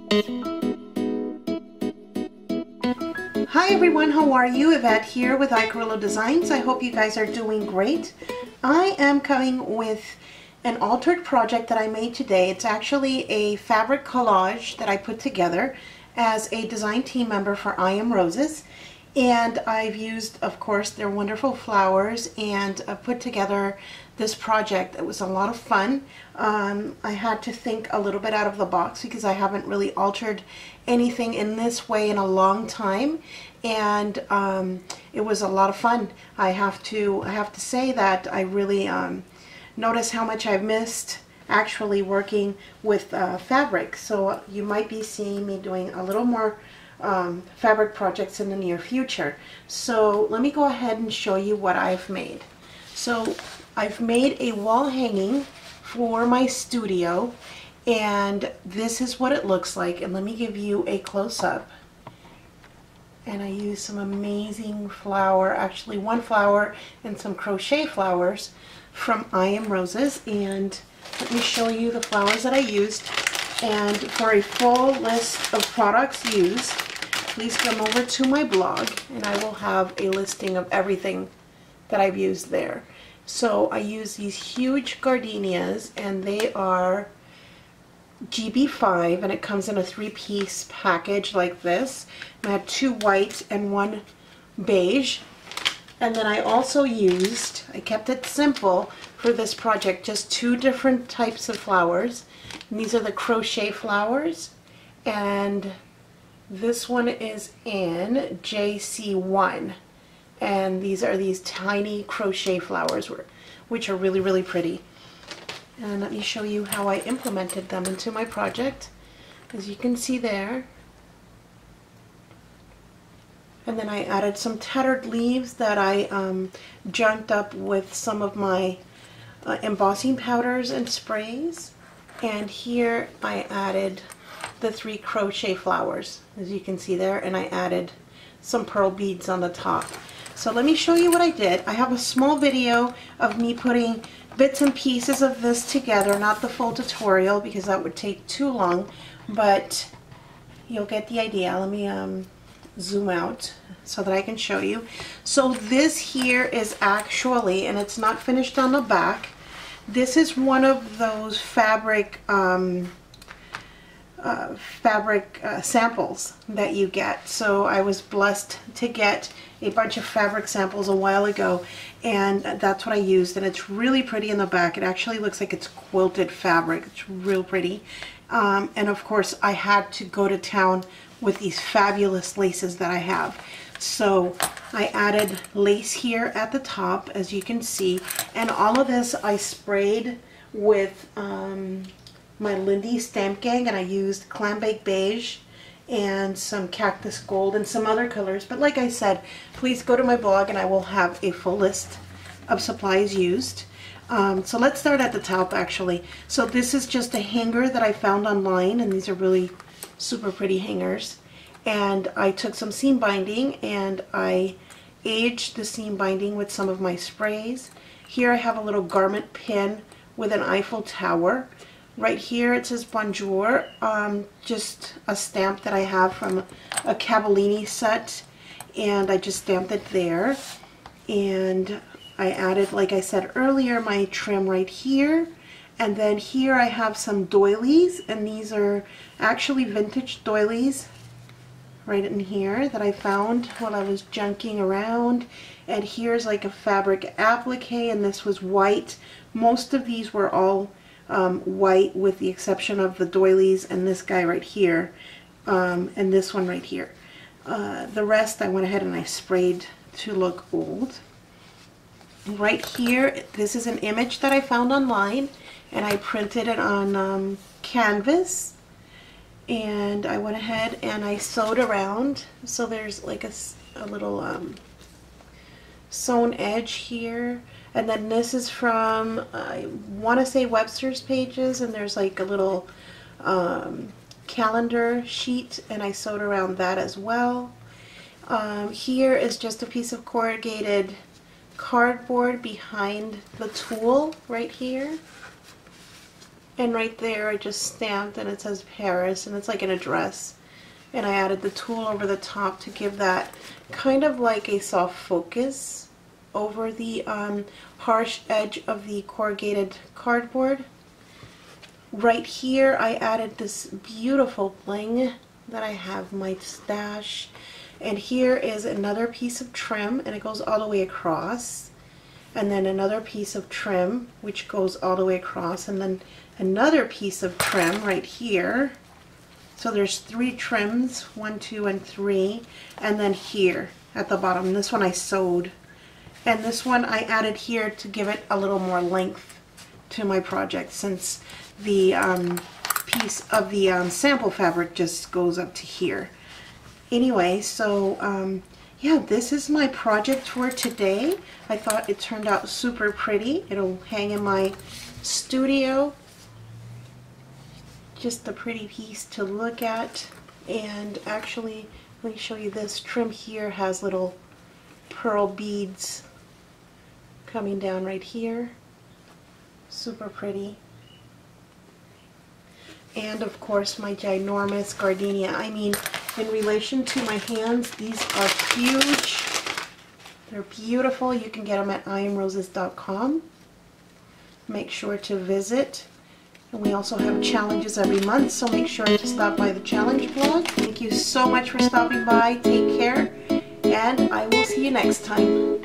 Hi everyone, how are you? Yvette here with iCarrillo Designs. I hope you guys are doing great. I am coming with an altered project that I made today. It's actually a fabric collage that I put together as a design team member for I Am Roses. And I've used, of course, their wonderful flowers and put together this project. It was a lot of fun. I had to think a little bit out of the box because I haven't really altered anything in this way in a long time, and it was a lot of fun. I have to say that I really noticed how much I've missed actually working with fabric. So you might be seeing me doing a little more fabric projects in the near future. So let me go ahead and show you what I've made. So I've made a wall hanging for my studio, and this is what it looks like. And let me give you a close-up. And I used some amazing flower, actually one flower and some crochet flowers from I Am Roses. And let me show you the flowers that I used. And for a full list of products used, please come over to my blog and I will have a listing of everything that I've used there. So I use these huge gardenias, and they are GB5, and it comes in a 3-piece package like this. And I had 2 white and 1 beige. And then I also used, I kept it simple for this project, just 2 different types of flowers. And these are the crochet flowers, and this one is in JC1. And these are these tiny crochet flowers, which are really, really pretty. And let me show you how I implemented them into my project, as you can see there. And then I added some tattered leaves that I junked up with some of my embossing powders and sprays. And here I added the 3 crochet flowers, as you can see there, and I added some pearl beads on the top. So let me show you what I did. I have a small video of me putting bits and pieces of this together, not the full tutorial because that would take too long, but you'll get the idea. Let me zoom out so that I can show you. So this here is actually, and it's not finished on the back, this is one of those fabric samples that you get. So I was blessed to get a bunch of fabric samples a while ago, and that's what I used, and it's really pretty in the back. It actually looks like it's quilted fabric. It's real pretty. And of course I had to go to town with these fabulous laces that I have. So I added lace here at the top, as you can see, and all of this I sprayed with my Lindy Stamp Gang, and I used Clam Bake Beige and some Cactus Gold and some other colors. But like I said, please go to my blog and I will have a full list of supplies used. So let's start at the top actually. So this is just a hanger that I found online, and these are really super pretty hangers. And I took some seam binding and I aged the seam binding with some of my sprays. Here I have a little garment pin with an Eiffel Tower. Right here it says Bonjour, just a stamp that I have from a Cavallini set, and I just stamped it there. And I added, like I said earlier, my trim right here. And then here I have some doilies, and these are actually vintage doilies right in here that I found while I was junking around. And here's like a fabric applique, and this was white. Most of these were all white with the exception of the doilies and this guy right here, and this one right here. The rest I went ahead and I sprayed to look old. Right here, this is an image that I found online, and I printed it on canvas, and I went ahead and I sewed around. So there's like a little sewn edge here. And then this is from, I want to say Webster's Pages, and there's like a little calendar sheet, and I sewed around that as well. Here is just a piece of corrugated cardboard behind the tulle right here. And right there I just stamped and it says Paris, and it's like in a dress. And I added the tulle over the top to give that kind of like a soft focus over the harsh edge of the corrugated cardboard. Right here I added this beautiful bling that I have my stash, and here is another piece of trim, and it goes all the way across, and then another piece of trim which goes all the way across, and then another piece of trim right here. So there's 3 trims, 1, 2, and 3, and then here at the bottom. This one I sewed, and this one I added here to give it a little more length to my project, since the piece of the sample fabric just goes up to here. Anyway, so yeah, this is my project for today. I thought it turned out super pretty. It'll hang in my studio. Just a pretty piece to look at. And actually, let me show you this trim here has little pearl beads coming down right here. Super pretty. And of course my ginormous gardenia. I mean, in relation to my hands, these are huge. They're beautiful. You can get them at IamRoses.com. Make sure to visit. And we also have challenges every month, so make sure to stop by the challenge blog. Thank you so much for stopping by. Take care, and I will see you next time.